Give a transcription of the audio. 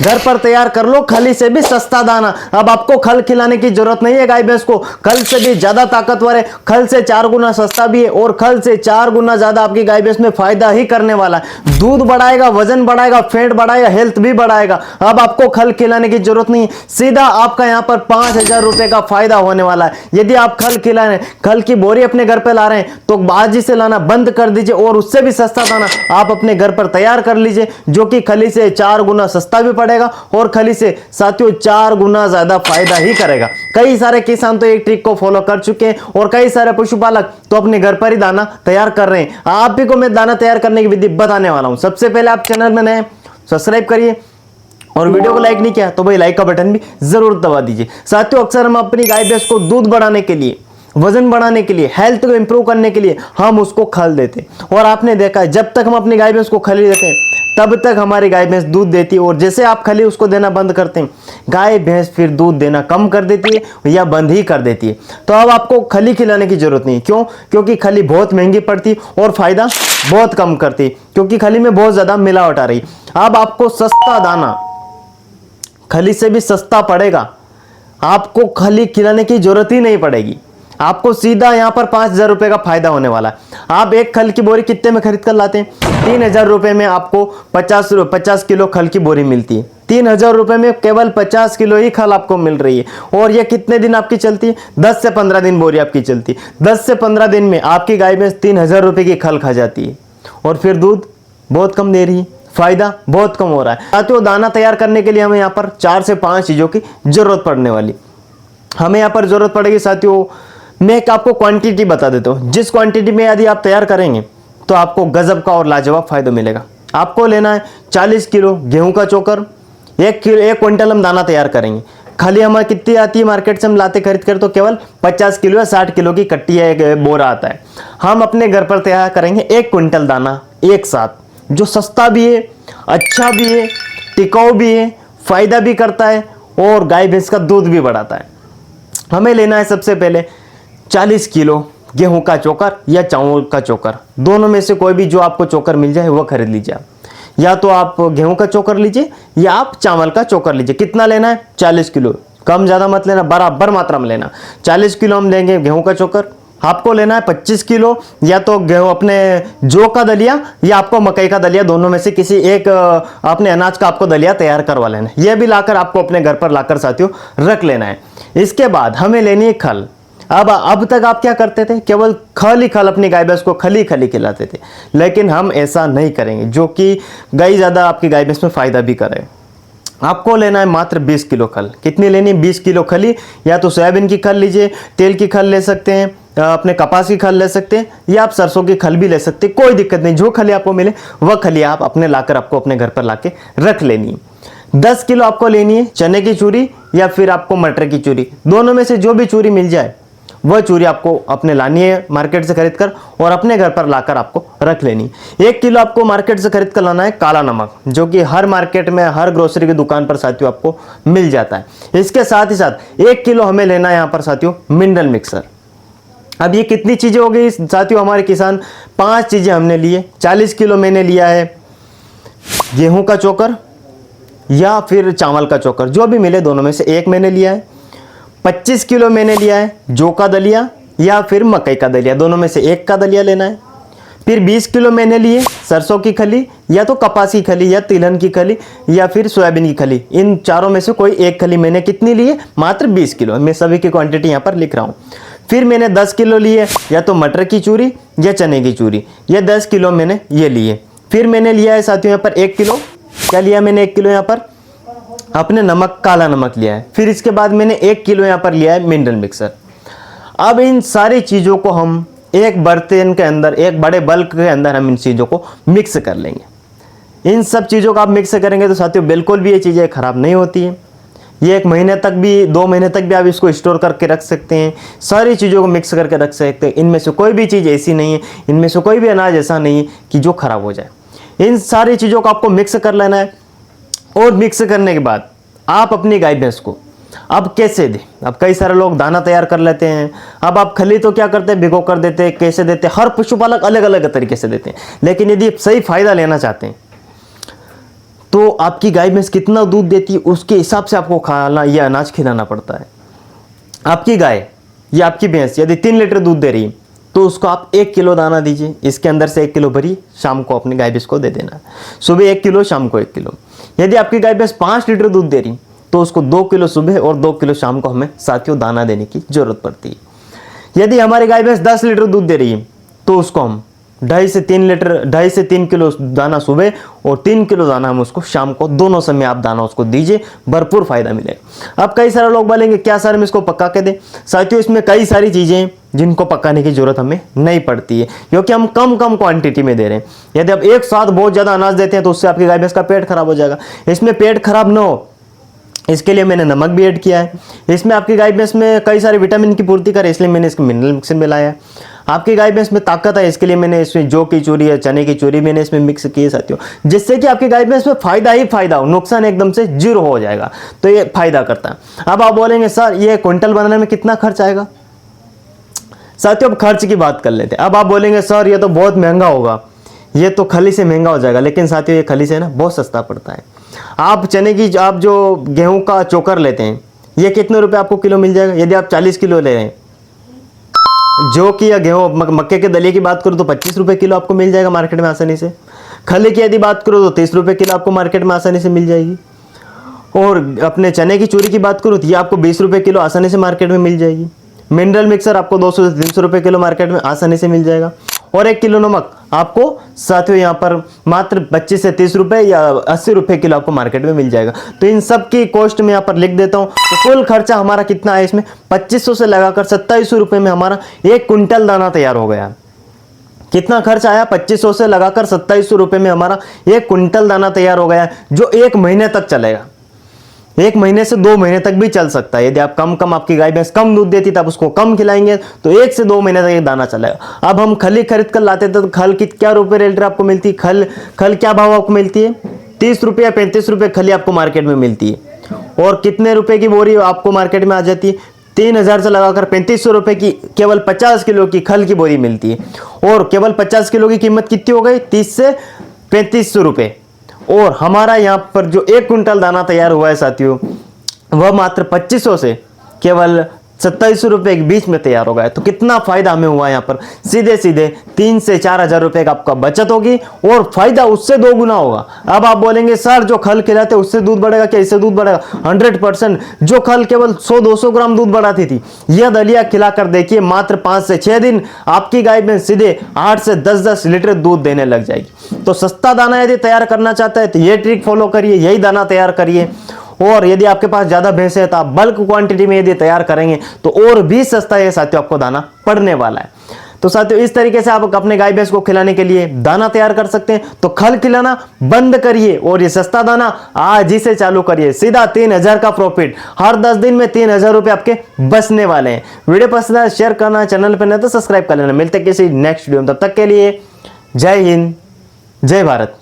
घर पर तैयार कर लो खली से भी सस्ता दाना। अब आपको खल खिलाने की जरूरत नहीं है गाय भैंस को, खल से भी ज्यादा ताकतवर है, खल से 4 गुना सस्ता भी है और खल से 4 गुना ज्यादा आपकी गाय भैंस में फायदा ही करने वाला है। दूध बढ़ाएगा, वजन बढ़ाएगा, फैट बढ़ाएगा, हेल्थ भी बढ़ाएगा। अब आपको खल खिलाने की जरूरत नहीं है, सीधा आपका यहाँ पर 5,000 रुपए का फायदा होने वाला है। यदि आप खल खिला रहे हैं, खल की बोरी अपने घर पे ला रहे हैं, तो बाजी से लाना बंद कर दीजिए और उससे भी सस्ता दाना आप अपने घर पर तैयार कर लीजिए, जो कि खली से 4 गुना सस्ता भी पड़ेगा और खली से साथियों 4 गुना ज्यादा फायदा ही करेगा। कई सारे किसान तो एक ट्रिक को फॉलो कर चुके हैं और कई सारे पशुपालक तो अपने घर पर ही दाना तैयार कर रहे हैं। आप भी को मैं दाना तैयार करने की विधि बताने वाला हूं। सबसे पहले आप चैनल में नए सब्सक्राइब करिए और वीडियो को लाइक नहीं किया तो भाई लाइक का बटन भी जरूर दबा दीजिए। साथियों अक्सर हम अपनी गाय भैंस को दूध बढ़ाने के लिए, वजन बढ़ाने के लिए, हेल्थ को इंप्रूव करने के लिए हम उसको खल देते हैं और आपने देखा है जब तक हम अपनी गाय भैंस को खली देते हैं तब तक हमारी गाय भैंस दूध देती है और जैसे आप खली उसको देना बंद करते हैं गाय भैंस फिर दूध देना कम कर देती है या बंद ही कर देती है। तो अब आपको खली खिलाने की जरूरत नहीं। क्यों? क्योंकि खली बहुत महंगी पड़ती और फायदा बहुत कम करती, क्योंकि खली में बहुत ज्यादा मिलावट आ रही। अब आपको सस्ता दाना खली से भी सस्ता पड़ेगा, आपको खली खिलाने की जरूरत ही नहीं पड़ेगी। आपको सीधा यहां पर 5,000 रुपए का फायदा होने वाला है। आप एक खल की बोरी कितने में खरीद कर लाते हैं? 3,000 रुपए में आपको 50 किलो खल की बोरी मिलती है। 3,000 रुपए में केवल 50 किलो ही खल आपको मिल रही है और ये कितने दिन आपकी चलती है? 10 से 15 दिन बोरी आपकी चलती है। 10 से 15 दिन में आपकी गाय भैंस 3,000 रुपए की खल खा जाती है और फिर दूध बहुत कम दे रही है, फायदा बहुत कम हो रहा है। साथियों दाना तैयार करने के लिए हमें यहाँ पर 4 से 5 चीजों की जरूरत पड़ने वाली। हमें यहाँ पर जरूरत पड़ेगी साथियों, मैं एक आपको क्वांटिटी बता देता हूँ, जिस क्वांटिटी में यदि आप तैयार करेंगे तो आपको गजब का और लाजवाब फायदा मिलेगा। आपको लेना है 40 किलो गेहूं का चोकर, 1 क्विंटल हम दाना तैयार करेंगे। खाली हमें कितनी आती है मार्केट से हम लाते खरीद कर तो केवल 50 किलो या 60 किलो की कट्टी या एक बोरा आता है। हम अपने घर पर तैयार करेंगे 1 क्विंटल दाना एक साथ, जो सस्ता भी है, अच्छा भी है, टिकाऊ भी है, फायदा भी करता है और गाय भैंस का दूध भी बढ़ाता है। हमें लेना है सबसे पहले 40 किलो गेहूं का चोकर या चावल का चोकर, दोनों में से कोई भी जो आपको चोकर मिल जाए वो खरीद लीजिए आप। या तो आप गेहूं का चोकर लीजिए या आप चावल का चोकर लीजिए। कितना लेना है? 40 किलो, कम ज्यादा मत लेना, बराबर मात्रा में लेना। 40 किलो हम लेंगे गेहूं का चोकर। आपको लेना है 25 किलो या तो गेहूं अपने जौ का दलिया या आपको मकई का दलिया, दोनों में से किसी एक अपने अनाज का आपको दलिया तैयार करवा लेना है। यह भी लाकर आपको अपने घर पर लाकर साथियों रख लेना है। इसके बाद हमें लेनी है खल। अब तक आप क्या करते थे? केवल खल ही खल अपनी गाय भैंस को खली खली खिलाते थे, लेकिन हम ऐसा नहीं करेंगे, जो कि गाय ज्यादा आपकी गाय भैंस में फायदा भी करे। आपको लेना है मात्र 20 किलो खल। कितनी लेनी? 20 किलो खली। या तो सोयाबीन की खल लीजिए, तेल की खल ले सकते हैं, अपने कपास की खल ले सकते हैं या आप सरसों की खल भी ले सकते हैं, कोई दिक्कत नहीं। जो खली आपको मिले वह खली आप अपने लाकर आपको अपने घर पर लाके रख लेनी है। 10 किलो आपको लेनी है चने की चूरी या फिर आपको मटर की चूरी, दोनों में से जो भी चूरी मिल जाए वह चूरी आपको अपने लानी है मार्केट से खरीद कर और अपने घर पर लाकर आपको रख लेनी। 1 किलो आपको मार्केट से खरीद कर लाना है काला नमक, जो कि हर मार्केट में हर ग्रोसरी की दुकान पर साथियों आपको मिल जाता है। इसके साथ ही साथ 1 किलो हमें लेना है यहाँ पर साथियों मिनरल मिक्सर। अब ये कितनी चीजें हो गई साथियों? हमारे किसान 5 चीजें हमने लिए। 40 किलो मैंने लिया है गेहूं का चोकर या फिर चावल का चोकर, जो भी मिले दोनों में से एक मैंने लिया है। 25 किलो मैंने लिया है जौ का दलिया या फिर मकई का दलिया, दोनों में से एक का दलिया लेना है। फिर 20 किलो मैंने लिए सरसों की खली या तो कपास की खली या तिलहन की खली या फिर सोयाबीन की खली, इन चारों में से कोई एक खली मैंने कितनी ली है? मात्र 20 किलो। मैं सभी की क्वांटिटी यहाँ पर लिख रहा हूँ। फिर मैंने 10 किलो लिए या तो मटर की चूरी या चने की चूरी, ये 10 किलो मैंने ये लिए। फिर मैंने लिया है साथियों यहाँ पर 1 किलो, क्या लिया मैंने? 1 किलो यहाँ पर अपने नमक, काला नमक लिया है। फिर इसके बाद मैंने 1 किलो यहाँ पर लिया है मिनरल मिक्सर। अब इन सारी चीज़ों को हम एक बर्तन के अंदर, एक बड़े बल्क के अंदर हम इन चीज़ों को मिक्स कर लेंगे। इन सब चीज़ों को आप मिक्स करेंगे तो साथियों बिल्कुल भी ये चीज़ें ख़राब नहीं होती है। ये 1 महीने तक भी, 2 महीने तक भी आप इसको स्टोर करके रख सकते हैं। सारी चीज़ों को मिक्स करके रख सकते हैं। इनमें से कोई भी चीज़ ऐसी नहीं है, इनमें से कोई भी अनाज ऐसा नहीं है कि जो ख़राब हो जाए। इन सारी चीज़ों को आपको मिक्स कर लेना है और मिक्स करने के बाद आप अपनी गाय भैंस को अब कैसे दें? अब कई सारे लोग दाना तैयार कर लेते हैं। अब आप खली तो क्या करते हैं? भिगो कर देते हैं। कैसे देते हैं? हर पशुपालक अलग अलग तरीके से देते हैं। लेकिन यदि आप सही फायदा लेना चाहते हैं तो आपकी गाय भैंस कितना दूध देती है उसके हिसाब से आपको खाना या अनाज खिलाना पड़ता है। आपकी गाय या आपकी भैंस यदि 3 लीटर दूध दे रही है तो उसको आप 1 किलो दाना दीजिए, इसके अंदर से 1 किलो भरी शाम को अपनी गाय भैंस को दे देना। सुबह 1 किलो, शाम को 1 किलो। यदि आपकी गाय भैंस 5 लीटर दूध दे रही तो उसको 2 किलो सुबह और 2 किलो शाम को हमें साथियों दाना देने की जरूरत पड़ती है। यदि हमारी गाय भैंस 10 लीटर दूध दे रही है तो उसको हम 2.5 से 3 किलो दाना सुबह और 3 किलो दाना हम उसको शाम को, दोनों समय आप दाना उसको दीजिए, भरपूर फायदा मिलेगा। अब कई सारे लोग बोलेंगे क्या सर हम इसको पका के दें? साथियों इसमें कई सारी चीजें हैं जिनको पकाने की जरूरत हमें नहीं पड़ती है, क्योंकि हम कम क्वांटिटी में दे रहे हैं। यदि आप एक साथ बहुत ज्यादा अनाज देते हैं तो उससे आपकी गाय भैंस का पेट खराब हो जाएगा। इसमें पेट खराब ना हो इसके लिए मैंने नमक भी ऐड किया है। इसमें आपकी गाय भैंस में कई सारे विटामिन की पूर्ति करे, इसलिए मैंने इसमें मिनरल मिक्सर मिलाया है। आपकी गाय भैंस में ताकत है, इसके लिए मैंने इसमें जौ की चूरी या चने की चूरी मैंने इसमें मिक्स की है साथियों, जिससे कि आपकी गाय भैंस में फायदा ही फायदा हो, नुकसान एकदम से 0 हो जाएगा। तो ये फायदा करता है। अब आप बोलेंगे सर ये क्विंटल बनाने में कितना खर्च आएगा? साथियों अब खर्च की बात कर लेते हैं। अब आप बोलेंगे सर ये तो बहुत महंगा होगा, ये तो खली से महंगा हो जाएगा। लेकिन साथियों ये खली से ना बहुत सस्ता पड़ता है। आप आप जो गेहूं का चोकर लेते हैं ये कितने रुपए आपको किलो मिल जाएगा? यदि आप 40 किलो ले रहे हैं, जौ की या गेहूं मक्के के दलिए की बात करूं तो 25 रुपए किलो आपको मिल जाएगा मार्केट में आसानी से। खली की यदि बात करूं तो 30 रुपए किलो आपको मार्केट में आसानी से मिल जाएगी। और अपने चने की चूरी की बात करूं तो ये आपको 20 रुपए किलो आसानी से मार्केट में मिल जाएगी। मिनरल मिक्सर आपको 200 से 300 रुपए किलो मार्केट में आसानी से मिल जाएगा। और 1 किलो नमक आपको साथियों यहाँ पर मात्र 25 से 30 रुपए या 80 रुपए किलो आपको मार्केट में मिल जाएगा। तो इन सब की कॉस्ट में यहाँ पर लिख देता हूँ। तो कुल खर्चा हमारा कितना है इसमें? 2500 से लगाकर 2700 रुपए में हमारा 1 कुंटल दाना तैयार हो गया। कितना खर्च आया? 2500 से लगाकर 2700 रुपए में हमारा 1 कुंटल दाना तैयार हो गया, जो 1 महीने तक चलेगा। 1 महीने से 2 महीने तक भी चल सकता है। यदि आप आपकी गाय भैंस कम दूध देती तब उसको कम खिलाएंगे तो 1 से 2 महीने तक ये दाना चलेगा। अब हम खली खरीद कर लाते थे तो खल की क्या रुपए लीटर आपको मिलती? खल क्या भाव आपको मिलती है? 30 रुपये या 35 रुपये खली आपको मार्केट में मिलती है। और कितने रुपए की बोरी आपको मार्केट में आ जाती है? 3000 से लगाकर 3500 रुपए की केवल 50 किलो की खल की बोरी मिलती है। और केवल 50 किलो की कीमत कितनी हो गई? 30 से 3500 रुपए। और हमारा यहाँ पर जो 1 कुंटल दाना तैयार हुआ है साथियों वह मात्र 2500 से केवल 2700 रुपए के बीच में तैयार हो गया। तो कितना फायदा हमें हुआ यहाँ पर? सीधे 3 से 4 हजार रुपए का आपका बचत होगी और फायदा उससे 2 गुना होगा। अब आप बोलेंगे सर जो खल खिलाते उससे दूध बढ़ेगा क्या? इससे दूध बढ़ेगा 100%। जो खल केवल 100-200 ग्राम दूध बढ़ाती थी, यह दलिया खिलाकर देखिए मात्र 5 से 6 दिन आपकी गाय में सीधे 8 से 10 लीटर दूध देने लग जाएगी। तो सस्ता दाना यदि तैयार करना चाहता है तो ये ट्रिक फॉलो करिए, यही दाना तैयार करिए। और यदि आपके पास ज्यादा भैंस है तो आप बल्क क्वांटिटी में यदि तैयार करेंगे तो और भी सस्ता ये साथियों आपको दाना पड़ने वाला है। तो साथियों इस तरीके से आप अपने गाय भैंस को खिलाने के लिए दाना तैयार कर सकते हैं। तो खल खिलाना बंद करिए और ये सस्ता दाना आज ही से चालू करिए। सीधा 3000 का प्रॉफिट, हर 10 दिन में 3000 रुपए आपके बचने वाले हैं। वीडियो पसंद है शेयर करना, चैनल पर नहीं तो सब्सक्राइब कर लेना। मिलते किसी नेक्स्ट वीडियो में, तब तक के लिए जय हिंद, जय भारत।